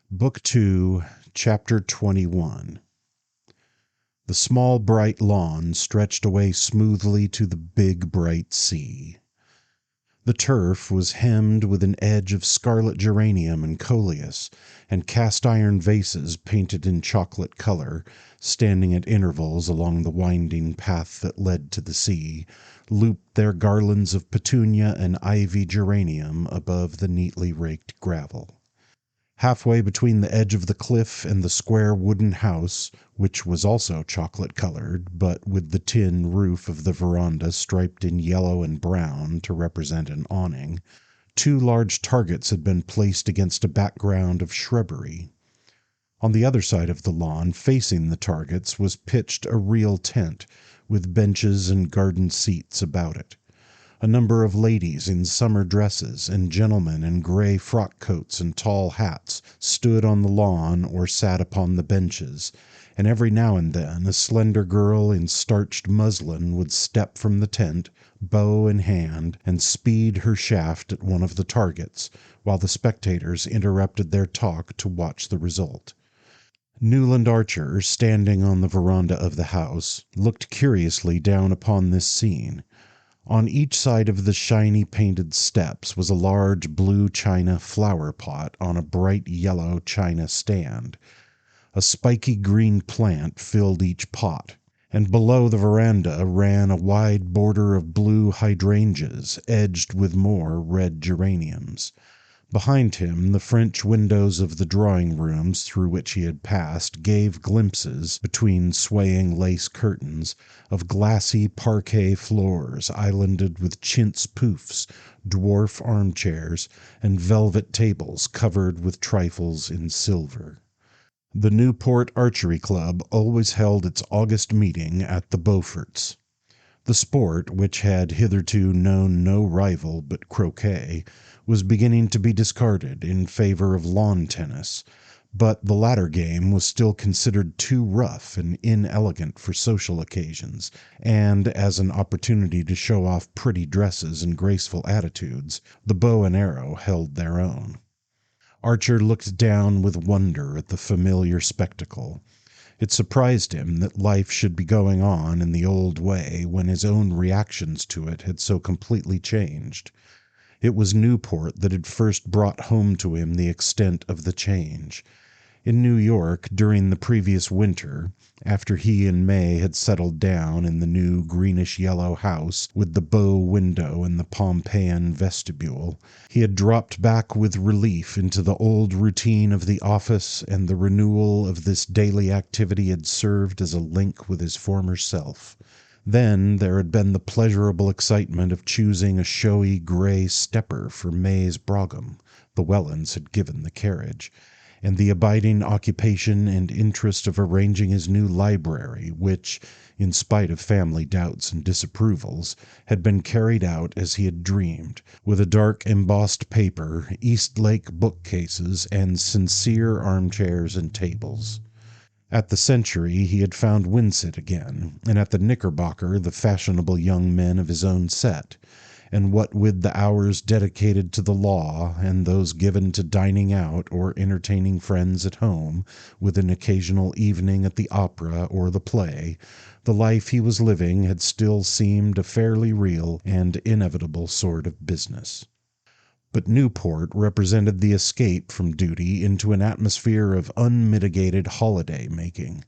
Book 2, Chapter 21. The small bright lawn stretched away smoothly to the big bright sea. The turf was hemmed with an edge of scarlet geranium and coleus, and cast-iron vases painted in chocolate color, standing at intervals along the winding path that led to the sea, looped their garlands of petunia and ivy geranium above the neatly raked gravel. Halfway between the edge of the cliff and the square wooden house, which was also chocolate-colored, but with the tin roof of the veranda striped in yellow and brown to represent an awning, two large targets had been placed against a background of shrubbery. On the other side of the lawn, facing the targets, was pitched a real tent, with benches and garden seats about it. A number of ladies in summer dresses and gentlemen in gray frock coats and tall hats stood on the lawn or sat upon the benches, and every now and then a slender girl in starched muslin would step from the tent, bow in hand, and speed her shaft at one of the targets, while the spectators interrupted their talk to watch the result. Newland Archer, standing on the veranda of the house, looked curiously down upon this scene. On each side of the shiny painted steps was a large blue china flower pot on a bright yellow china stand. A spiky green plant filled each pot, and below the veranda ran a wide border of blue hydrangeas edged with more red geraniums. Behind him, the French windows of the drawing rooms through which he had passed gave glimpses, between swaying lace curtains, of glassy parquet floors islanded with chintz poufs, dwarf armchairs, and velvet tables covered with trifles in silver. The Newport Archery Club always held its August meeting at the Beauforts. The sport, which had hitherto known no rival but croquet, was beginning to be discarded in favor of lawn tennis, but the latter game was still considered too rough and inelegant for social occasions, and as an opportunity to show off pretty dresses and graceful attitudes, the bow and arrow held their own. Archer looked down with wonder at the familiar spectacle. It surprised him that life should be going on in the old way when his own reactions to it had so completely changed. It was Newport that had first brought home to him the extent of the change. In New York, during the previous winter, after he and May had settled down in the new greenish-yellow house with the bow window and the Pompeian vestibule, he had dropped back with relief into the old routine of the office, and the renewal of this daily activity had served as a link with his former self. Then there had been the pleasurable excitement of choosing a showy gray stepper for May's brougham (the Wellens had given the carriage), and the abiding occupation and interest of arranging his new library, which, in spite of family doubts and disapprovals, had been carried out as he had dreamed, with a dark embossed paper, Eastlake bookcases, and sincere armchairs and tables. At the Century he had found Winsett again, and at the Knickerbocker the fashionable young men of his own set, and what with the hours dedicated to the law, and those given to dining out or entertaining friends at home, with an occasional evening at the opera or the play, the life he was living had still seemed a fairly real and inevitable sort of business. But Newport represented the escape from duty into an atmosphere of unmitigated holiday-making.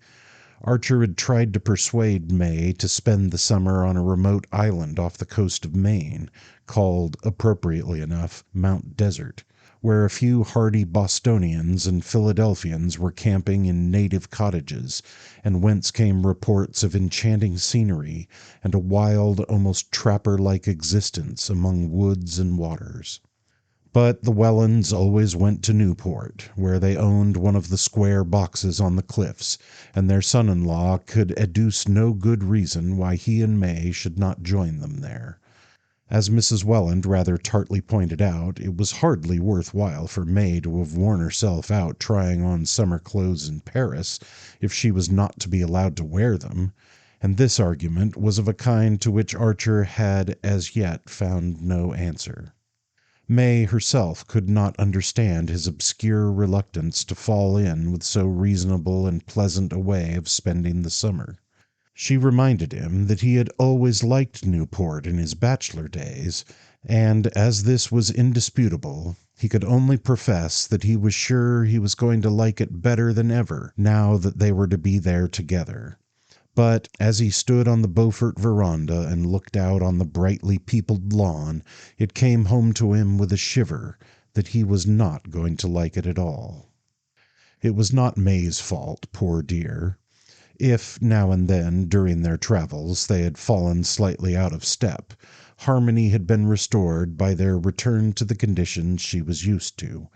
Archer had tried to persuade May to spend the summer on a remote island off the coast of Maine, called, appropriately enough, Mount Desert, where a few hardy Bostonians and Philadelphians were camping in native cottages, and whence came reports of enchanting scenery and a wild, almost trapper-like existence among woods and waters. But the Wellens always went to Newport, where they owned one of the square boxes on the cliffs, and their son-in-law could adduce no good reason why he and May should not join them there. As Mrs. Welland rather tartly pointed out, it was hardly worth while for May to have worn herself out trying on summer clothes in Paris if she was not to be allowed to wear them, and this argument was of a kind to which Archer had as yet found no answer. May herself could not understand his obscure reluctance to fall in with so reasonable and pleasant a way of spending the summer. She reminded him that he had always liked Newport in his bachelor days, and as this was indisputable, he could only profess that he was sure he was going to like it better than ever now that they were to be there together. But as he stood on the Beaufort veranda and looked out on the brightly peopled lawn, it came home to him with a shiver that he was not going to like it at all. It was not May's fault, poor dear. If, now and then, during their travels, they had fallen slightly out of step, harmony had been restored by their return to the conditions she was used to.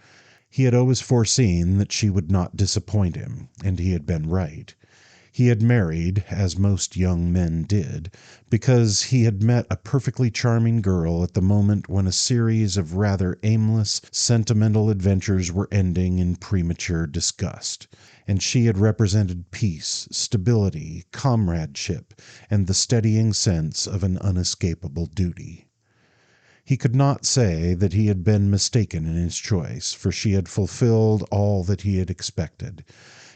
He had always foreseen that she would not disappoint him, and he had been right. He had married, as most young men did, because he had met a perfectly charming girl at the moment when a series of rather aimless, sentimental adventures were ending in premature disgust, and she had represented peace, stability, comradeship, and the steadying sense of an unescapable duty. He could not say that he had been mistaken in his choice, for she had fulfilled all that he had expected.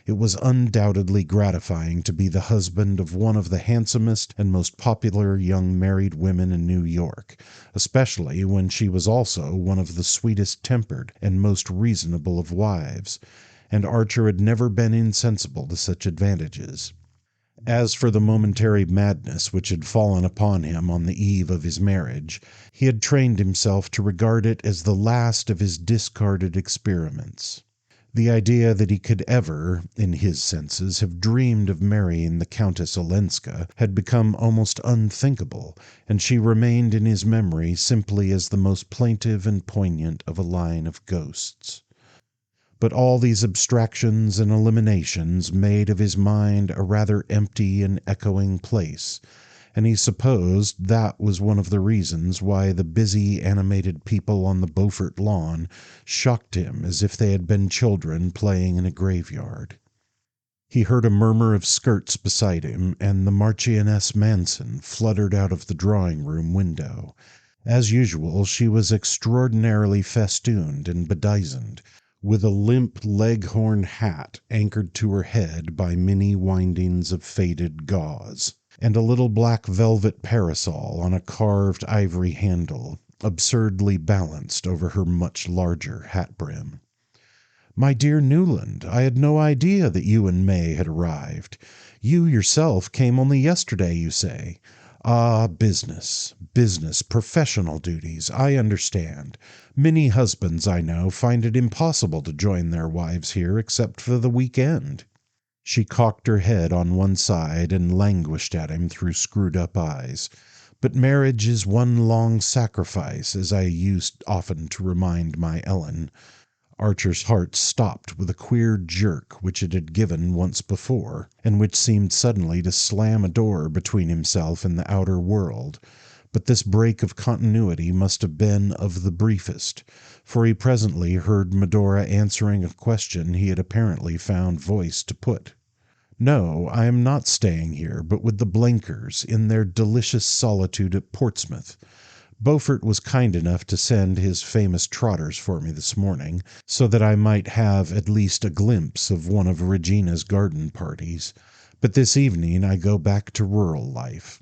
It was undoubtedly gratifying to be the husband of one of the handsomest and most popular young married women in New York, especially when she was also one of the sweetest tempered and most reasonable of wives, and Archer had never been insensible to such advantages. As for the momentary madness which had fallen upon him on the eve of his marriage, he had trained himself to regard it as the last of his discarded experiments. The idea that he could ever, in his senses, have dreamed of marrying the Countess Olenska had become almost unthinkable, and she remained in his memory simply as the most plaintive and poignant of a line of ghosts. But all these abstractions and eliminations made of his mind a rather empty and echoing place, and he supposed that was one of the reasons why the busy, animated people on the Beaufort lawn shocked him as if they had been children playing in a graveyard. He heard a murmur of skirts beside him, and the Marchioness Manson fluttered out of the drawing-room window. As usual, she was extraordinarily festooned and bedizened, with a limp leghorn hat anchored to her head by many windings of faded gauze, and a little black velvet parasol on a carved ivory handle, absurdly balanced over her much larger hat-brim. "My dear Newland, I had no idea that you and May had arrived. You yourself came only yesterday, you say. Ah, business, professional duties, I understand. Many husbands, I know, find it impossible to join their wives here except for the week-end." She cocked her head on one side and languished at him through screwed-up eyes. "But marriage is one long sacrifice, as I used often to remind my Ellen." Archer's heart stopped with a queer jerk which it had given once before, and which seemed suddenly to slam a door between himself and the outer world. But this break of continuity must have been of the briefest, for he presently heard Medora answering a question he had apparently found voice to put. "No, I am not staying here, but with the Blenkers, in their delicious solitude at Portsmouth. Beaufort was kind enough to send his famous trotters for me this morning, so that I might have at least a glimpse of one of Regina's garden parties. But this evening I go back to rural life.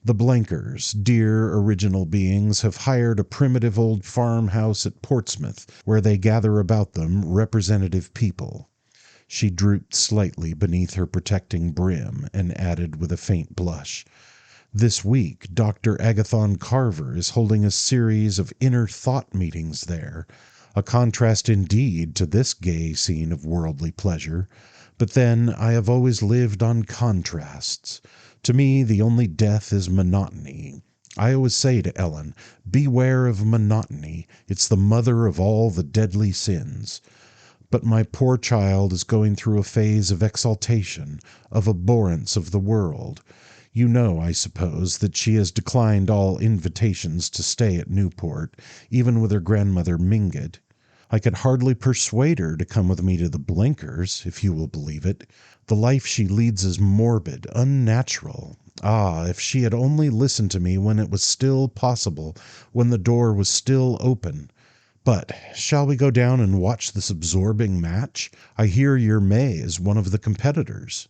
The Blenkers, dear original beings, have hired a primitive old farmhouse at Portsmouth, where they gather about them representative people." She drooped slightly beneath her protecting brim, and added with a faint blush, "This week Dr. Agathon Carver is holding a series of inner thought meetings there, a contrast indeed to this gay scene of worldly pleasure. But then I have always lived on contrasts. To me the only death is monotony. I always say to Ellen, 'Beware of monotony, it's the mother of all the deadly sins.' But my poor child is going through a phase of exaltation, of abhorrence of the world. You know, I suppose, that she has declined all invitations to stay at Newport, even with her grandmother Mingott. I could hardly persuade her to come with me to the Blenkers, if you will believe it. The life she leads is morbid, unnatural. Ah, if she had only listened to me when it was still possible, when the door was still open! But shall we go down and watch this absorbing match? I hear your May is one of the competitors."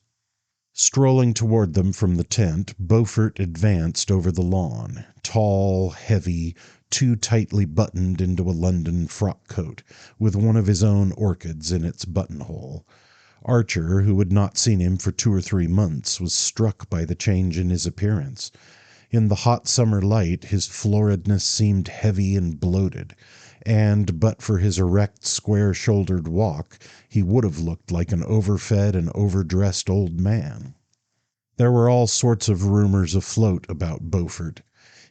Strolling toward them from the tent, Beaufort advanced over the lawn, tall, heavy, too tightly buttoned into a London frock coat, with one of his own orchids in its buttonhole. Archer, who had not seen him for 2 or 3 months, was struck by the change in his appearance. In the hot summer light his floridness seemed heavy and bloated, and but for his erect, square-shouldered walk, he would have looked like an overfed and overdressed old man. There were all sorts of rumors afloat about Beaufort.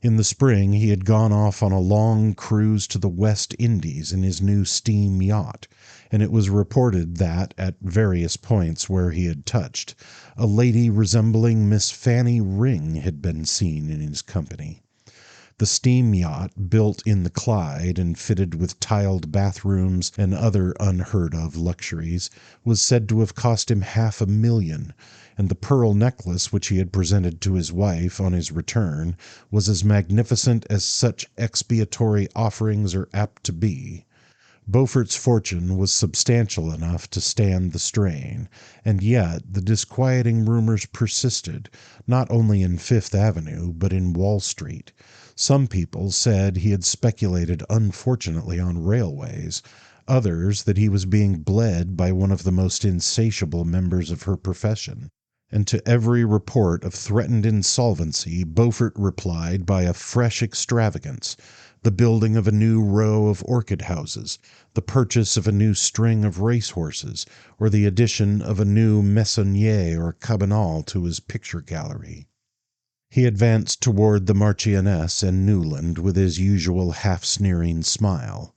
In the spring he had gone off on a long cruise to the West Indies in his new steam yacht, and it was reported that, at various points where he had touched, a lady resembling Miss Fanny Ring had been seen in his company. The steam yacht, built in the Clyde and fitted with tiled bathrooms and other unheard-of luxuries, was said to have cost him $500,000, and the pearl necklace which he had presented to his wife on his return was as magnificent as such expiatory offerings are apt to be. Beaufort's fortune was substantial enough to stand the strain, and yet the disquieting rumors persisted, not only in Fifth Avenue, but in Wall Street. Some people said he had speculated unfortunately on railways, others that he was being bled by one of the most insatiable members of her profession. And to every report of threatened insolvency Beaufort replied by a fresh extravagance: the building of a new row of orchid houses, the purchase of a new string of racehorses, or the addition of a new Meissonier or Cabanal to his picture gallery. He advanced toward the Marchioness and Newland with his usual half-sneering smile.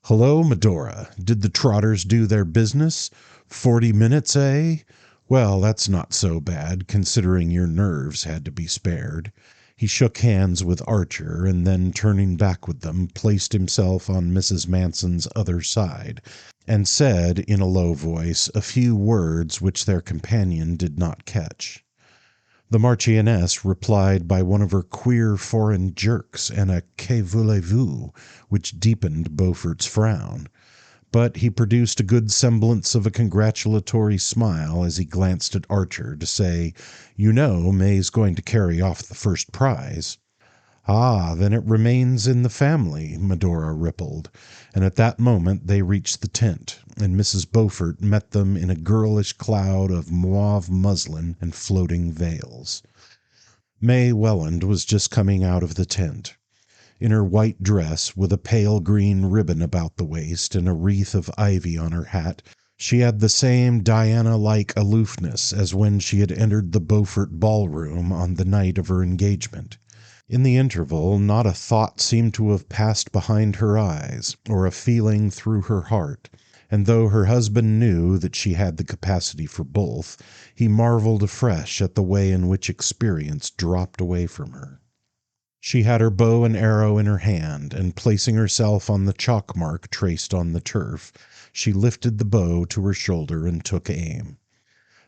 "Hullo, Medora! Did the trotters do their business? 40 minutes, eh? Well, that's not so bad, considering your nerves had to be spared." He shook hands with Archer, and then, turning back with them, placed himself on Mrs. Manson's other side, and said, in a low voice, a few words which their companion did not catch. The Marchioness replied by one of her queer foreign jerks and a "Que voulez-vous?" which deepened Beaufort's frown. But he produced a good semblance of a congratulatory smile as he glanced at Archer to say, "You know, May's going to carry off the first prize." "Ah, then it remains in the family," Medora rippled, and at that moment they reached the tent, and Mrs. Beaufort met them in a girlish cloud of mauve muslin and floating veils. May Welland was just coming out of the tent. In her white dress, with a pale green ribbon about the waist and a wreath of ivy on her hat, she had the same Diana-like aloofness as when she had entered the Beaufort ballroom on the night of her engagement. In the interval, not a thought seemed to have passed behind her eyes, or a feeling through her heart, and though her husband knew that she had the capacity for both, he marveled afresh at the way in which experience dropped away from her. She had her bow and arrow in her hand, and placing herself on the chalk mark traced on the turf, she lifted the bow to her shoulder and took aim.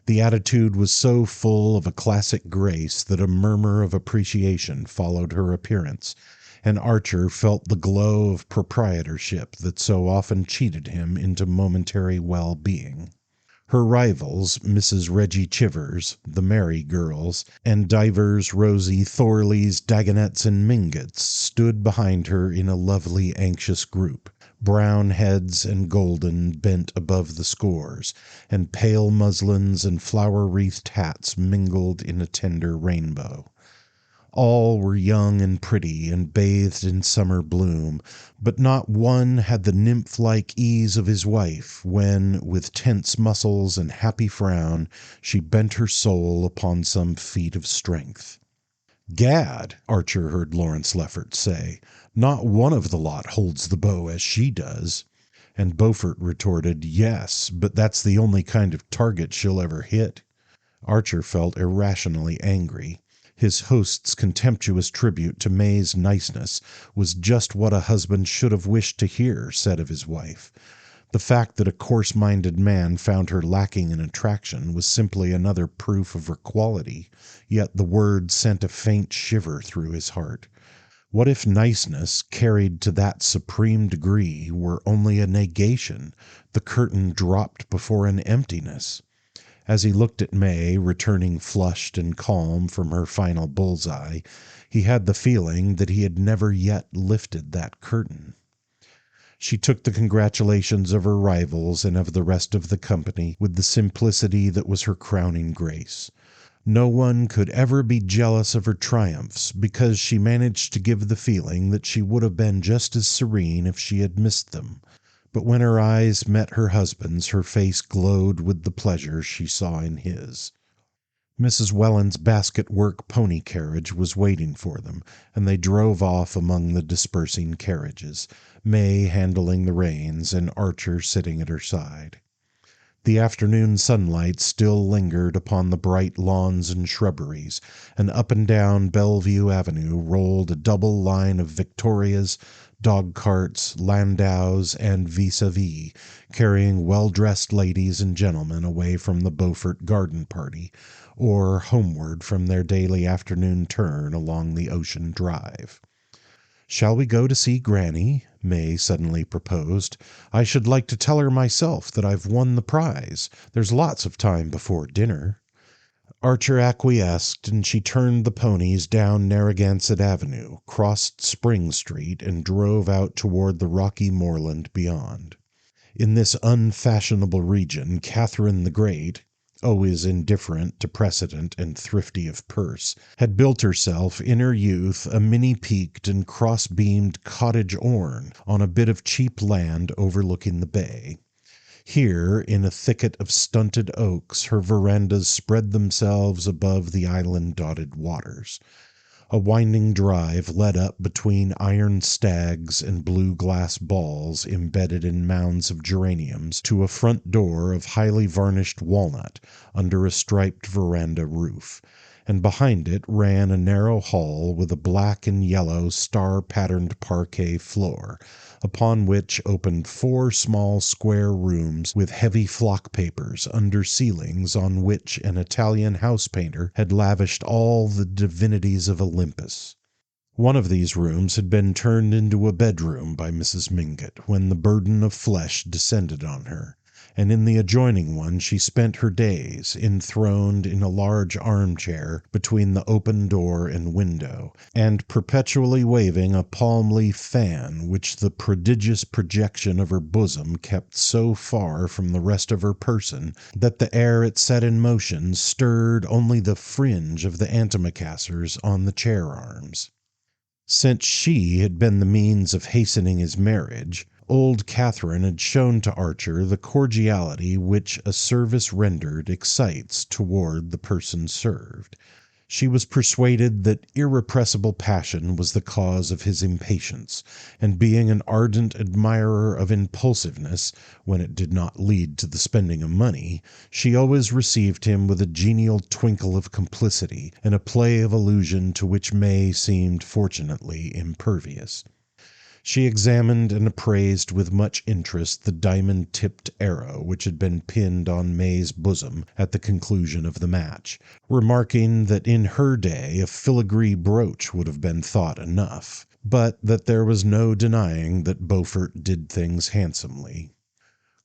The attitude was so full of a classic grace that a murmur of appreciation followed her appearance, and Archer felt the glow of proprietorship that so often cheated him into momentary well-being. Her rivals, Mrs. Reggie Chivers, the Merry girls, and divers Rosie Thorleys, Dagonets, and Mingotts stood behind her in a lovely anxious group, brown heads and golden bent above the scores, and pale muslins and flower-wreathed hats mingled in a tender rainbow. All were young and pretty and bathed in summer bloom, but not one had the nymph-like ease of his wife when, with tense muscles and happy frown, she bent her soul upon some feat of strength. "Gad," Archer heard Lawrence Leffert say, "not one of the lot holds the bow as she does." And Beaufort retorted, "Yes, but that's the only kind of target she'll ever hit." Archer felt irrationally angry. His host's contemptuous tribute to May's niceness was just what a husband should have wished to hear said of his wife. The fact that a coarse-minded man found her lacking in attraction was simply another proof of her quality, yet the word sent a faint shiver through his heart. What if niceness, carried to that supreme degree, were only a negation, the curtain dropped before an emptiness? As he looked at May, returning flushed and calm from her final bullseye, he had the feeling that he had never yet lifted that curtain. She took the congratulations of her rivals and of the rest of the company with the simplicity that was her crowning grace. No one could ever be jealous of her triumphs, because she managed to give the feeling that she would have been just as serene if she had missed them. But when her eyes met her husband's, her face glowed with the pleasure she saw in his. Mrs. Welland's basket-work pony carriage was waiting for them, and they drove off among the dispersing carriages, May handling the reins and Archer sitting at her side. The afternoon sunlight still lingered upon the bright lawns and shrubberies, and up and down Bellevue Avenue rolled a double line of victorias, dog-carts, landaus, and vis-a-vis, carrying well-dressed ladies and gentlemen away from the Beaufort garden party, or homeward from their daily afternoon turn along the Ocean Drive. "Shall we go to see Granny?" May suddenly proposed. "I should like to tell her myself that I've won the prize. There's lots of time before dinner." Archer acquiesced, and she turned the ponies down Narragansett Avenue, crossed Spring Street, and drove out toward the rocky moorland beyond. In this unfashionable region, Catherine the Great, always indifferent to precedent and thrifty of purse, had built herself in her youth a many-peaked and cross-beamed cottage orne on a bit of cheap land overlooking the bay. Here, in a thicket of stunted oaks, her verandas spread themselves above the island-dotted waters. A winding drive led up between iron stags and blue glass balls embedded in mounds of geraniums to a front door of highly varnished walnut under a striped veranda roof, and behind it ran a narrow hall with a black and yellow star-patterned parquet floor, upon which opened 4 small square rooms with heavy flock papers under ceilings on which an Italian house painter had lavished all the divinities of Olympus. One of these rooms had been turned into a bedroom by Mrs. Mingott when the burden of flesh descended on her, and in the adjoining one she spent her days, enthroned in a large armchair between the open door and window, and perpetually waving a palm-leaf fan which the prodigious projection of her bosom kept so far from the rest of her person that the air it set in motion stirred only the fringe of the antimacassars on the chair-arms. Since she had been the means of hastening his marriage, old Catherine had shown to Archer the cordiality which a service rendered excites toward the person served. She was persuaded that irrepressible passion was the cause of his impatience, and being an ardent admirer of impulsiveness, when it did not lead to the spending of money, she always received him with a genial twinkle of complicity and a play of allusion to which May seemed fortunately impervious. She examined and appraised with much interest the diamond-tipped arrow which had been pinned on May's bosom at the conclusion of the match, remarking that in her day a filigree brooch would have been thought enough, but that there was no denying that Beaufort did things handsomely.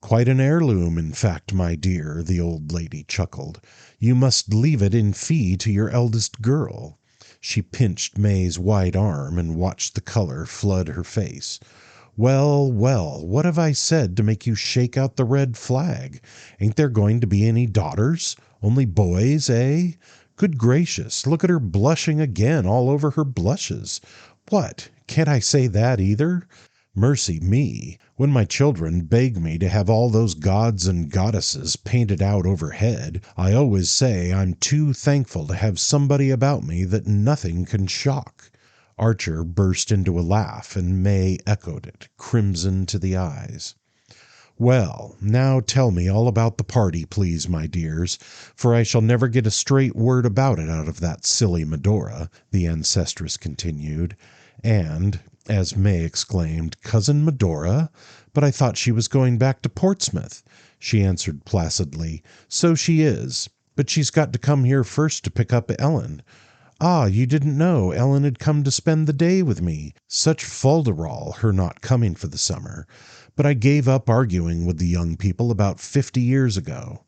"Quite an heirloom, in fact, my dear," the old lady chuckled. "You must leave it in fee to your eldest girl." She pinched May's white arm and watched the color flood her face. "Well, well, what have I said to make you shake out the red flag? Ain't there going to be any daughters? Only boys, eh? Good gracious, look at her blushing again all over her blushes. What, can't I say that either? Mercy me, when my children beg me to have all those gods and goddesses painted out overhead, I always say I'm too thankful to have somebody about me that nothing can shock." Archer burst into a laugh, and May echoed it, crimson to the eyes. "Well, now tell me all about the party, please, my dears, for I shall never get a straight word about it out of that silly Medora," the ancestress continued, and, as May exclaimed, "Cousin Medora? But I thought she was going back to Portsmouth." She answered placidly, "So she is, but she's got to come here first to pick up Ellen." Ah, you didn't know Ellen had come to spend the day with me. Such folderol, her not coming for the summer. But I gave up arguing with the young people about 50 years ago.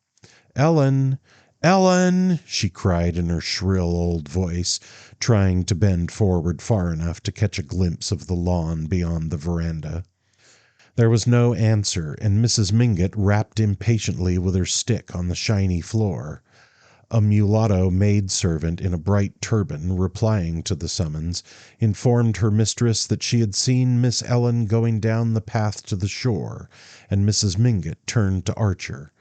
Ellen, Ellen, she cried in her shrill old voice, trying to bend forward far enough to catch a glimpse of the lawn beyond the veranda. There was no answer, and Mrs. Mingott rapped impatiently with her stick on the shiny floor. A mulatto maid-servant in a bright turban, replying to the summons, informed her mistress that she had seen Miss Ellen going down the path to the shore, and Mrs. Mingott turned to Archer.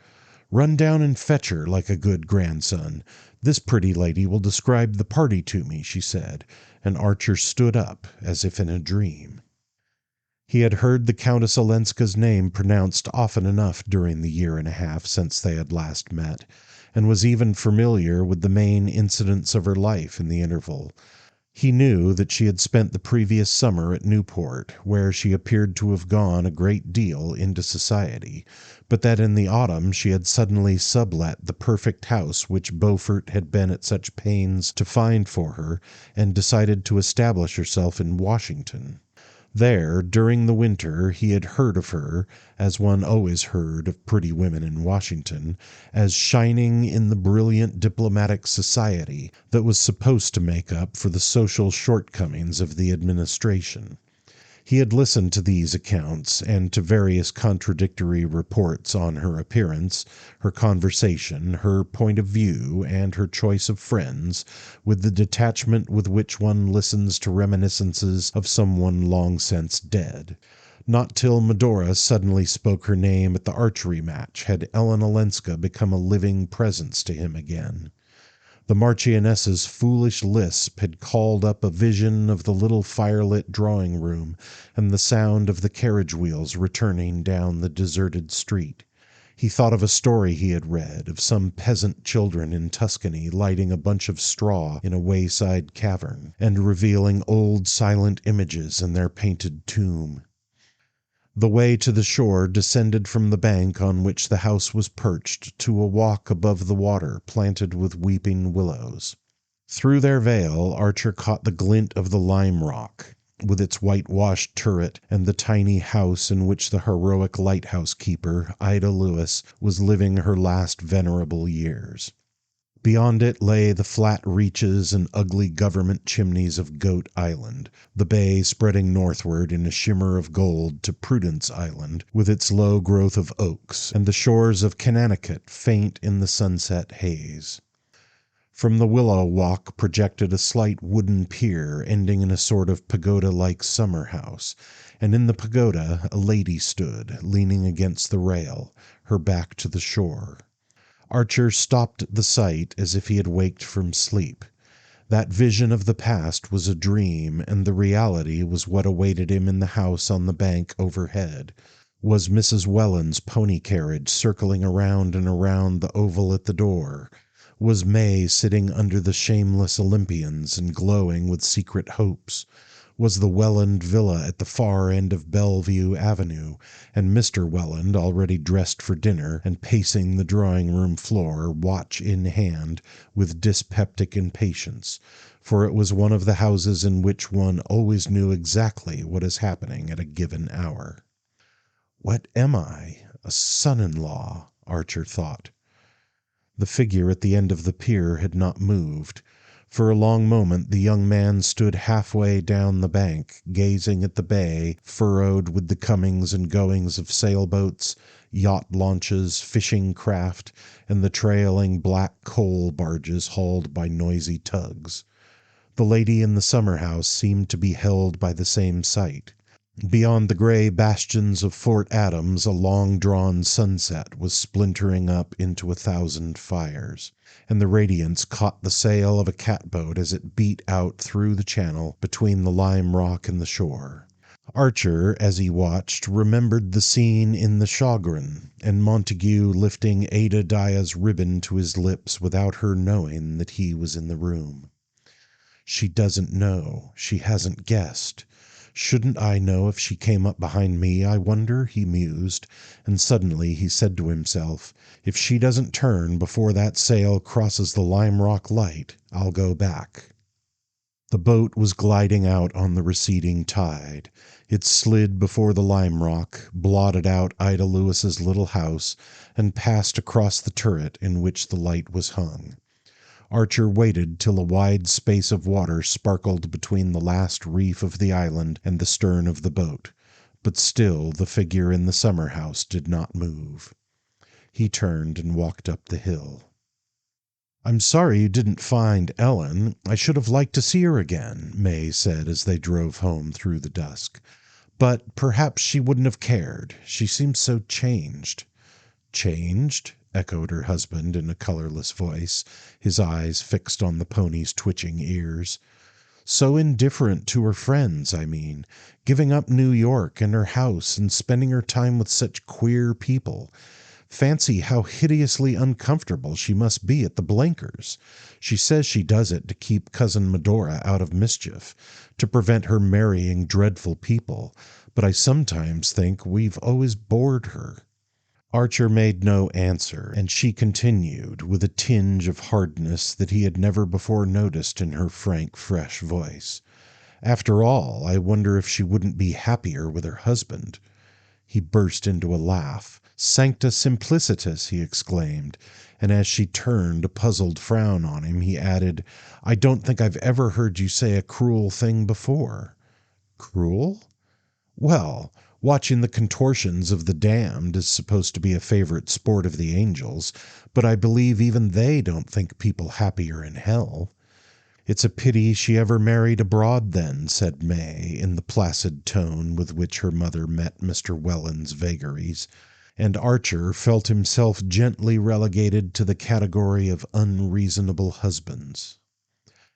"Run down and fetch her, like a good grandson. This pretty lady will describe the party to me," she said, and Archer stood up, as if in a dream. He had heard the Countess Olenska's name pronounced often enough during the year and a half since they had last met, and was even familiar with the main incidents of her life in the interval. He knew that she had spent the previous summer at Newport, where she appeared to have gone a great deal into society, but that in the autumn she had suddenly sublet the perfect house which Beaufort had been at such pains to find for her, and decided to establish herself in Washington. There, during the winter, he had heard of her, as one always heard of pretty women in Washington, as shining in the brilliant diplomatic society that was supposed to make up for the social shortcomings of the administration. He had listened to these accounts, and to various contradictory reports on her appearance, her conversation, her point of view, and her choice of friends, with the detachment with which one listens to reminiscences of someone long since dead. Not till Medora suddenly spoke her name at the archery match had Ellen Olenska become a living presence to him again. The Marchioness's foolish lisp had called up a vision of the little firelit drawing-room and the sound of the carriage wheels returning down the deserted street. He thought of a story he had read of some peasant children in Tuscany lighting a bunch of straw in a wayside cavern, and revealing old silent images in their painted tomb. The way to the shore descended from the bank on which the house was perched to a walk above the water planted with weeping willows. Through their veil Archer caught the glint of the lime rock, with its whitewashed turret, and the tiny house in which the heroic lighthouse keeper, Ida Lewis, was living her last venerable years. Beyond it lay the flat reaches and ugly government chimneys of Goat Island, the bay spreading northward in a shimmer of gold to Prudence Island, with its low growth of oaks, and the shores of Connecticut faint in the sunset haze. From the willow walk projected a slight wooden pier ending in a sort of pagoda-like summer house, and in the pagoda a lady stood, leaning against the rail, her back to the shore. Archer stopped at the sight as if he had waked from sleep. That vision of the past was a dream, and the reality was what awaited him in the house on the bank overhead. Was Mrs. Welland's pony carriage circling around and around the oval at the door? Was May sitting under the shameless Olympians and glowing with secret hopes? Was the Welland villa at the far end of Bellevue Avenue, and Mr. Welland already dressed for dinner and pacing the drawing-room floor, watch in hand, with dyspeptic impatience, for it was one of the houses in which one always knew exactly what is happening at a given hour. "What am I? A son-in-law," Archer thought. The figure at the end of the pier had not moved. For a long moment the young man stood halfway down the bank, gazing at the bay, furrowed with the comings and goings of sailboats, yacht launches, fishing craft, and the trailing black coal barges hauled by noisy tugs. The lady in the summer-house seemed to be held by the same sight. Beyond the gray bastions of Fort Adams a long-drawn sunset was splintering up into 1,000 fires, and the radiance caught the sail of a catboat as it beat out through the channel between the lime rock and the shore. Archer, as he watched, remembered the scene in the Shaughraun, and Montague lifting Ada Dyer's ribbon to his lips without her knowing that he was in the room. "She doesn't know. She hasn't guessed. Shouldn't I know if she came up behind me, I wonder?" he mused, and suddenly he said to himself, "If she doesn't turn before that sail crosses the Lime Rock light, I'll go back." The boat was gliding out on the receding tide. It slid before the lime rock, blotted out Ida Lewis's little house, and passed across the turret in which the light was hung. Archer waited till a wide space of water sparkled between the last reef of the island and the stern of the boat, but still the figure in the summer house did not move. He turned and walked up the hill. "I'm sorry you didn't find Ellen. I should have liked to see her again," May said as they drove home through the dusk. "But perhaps she wouldn't have cared. She seems so changed." "Changed?" echoed her husband in a colorless voice, his eyes fixed on the pony's twitching ears. "So indifferent to her friends, I mean, giving up New York and her house and spending her time with such queer people. Fancy how hideously uncomfortable she must be at the Blenkers. She says she does it to keep Cousin Medora out of mischief, to prevent her marrying dreadful people, but I sometimes think we've always bored her." Archer made no answer, and she continued, with a tinge of hardness that he had never before noticed in her frank, fresh voice. "After all, I wonder if she wouldn't be happier with her husband." He burst into a laugh. "Sancta simplicitas!" he exclaimed, and as she turned a puzzled frown on him, he added, "I don't think I've ever heard you say a cruel thing before." "Cruel?" "Well, watching the contortions of the damned is supposed to be a favorite sport of the angels, but I believe even they don't think people happier in hell." "It's a pity she ever married abroad, then," said May, in the placid tone with which her mother met Mr. Welland's vagaries, and Archer felt himself gently relegated to the category of unreasonable husbands.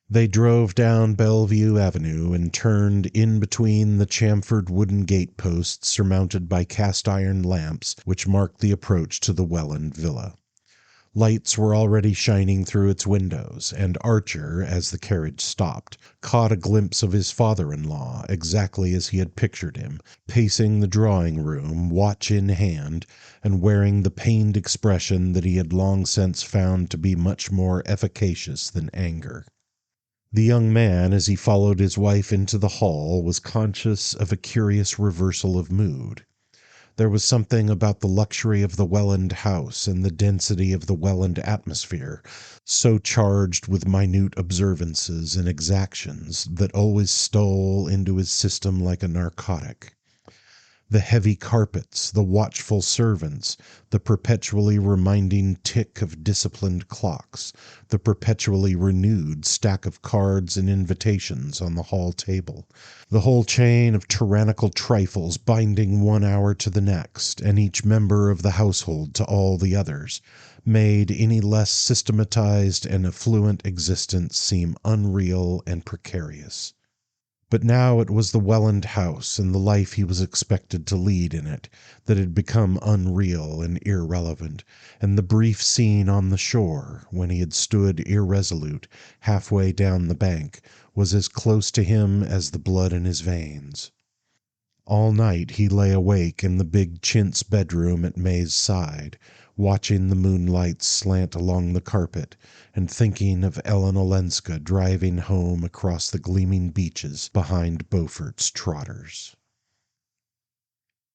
They drove down Bellevue Avenue and turned in between the chamfered wooden gate-posts surmounted by cast-iron lamps which marked the approach to the Welland villa. Lights were already shining through its windows, and Archer, as the carriage stopped, caught a glimpse of his father-in-law, exactly as he had pictured him, pacing the drawing-room, watch in hand, and wearing the pained expression that he had long since found to be much more efficacious than anger. The young man, as he followed his wife into the hall, was conscious of a curious reversal of mood. There was something about the luxury of the Welland house and the density of the Welland atmosphere, so charged with minute observances and exactions, that always stole into his system like a narcotic. The heavy carpets, the watchful servants, the perpetually reminding tick of disciplined clocks, the perpetually renewed stack of cards and invitations on the hall table, the whole chain of tyrannical trifles binding one hour to the next, and each member of the household to all the others, made any less systematized and affluent existence seem unreal and precarious. But now it was the Welland house and the life he was expected to lead in it that had become unreal and irrelevant, and the brief scene on the shore, when he had stood irresolute halfway down the bank, was as close to him as the blood in his veins. All night he lay awake in the big chintz bedroom at May's side, watching the moonlight slant along the carpet, and thinking of Ellen Olenska driving home across the gleaming beaches behind Beaufort's trotters.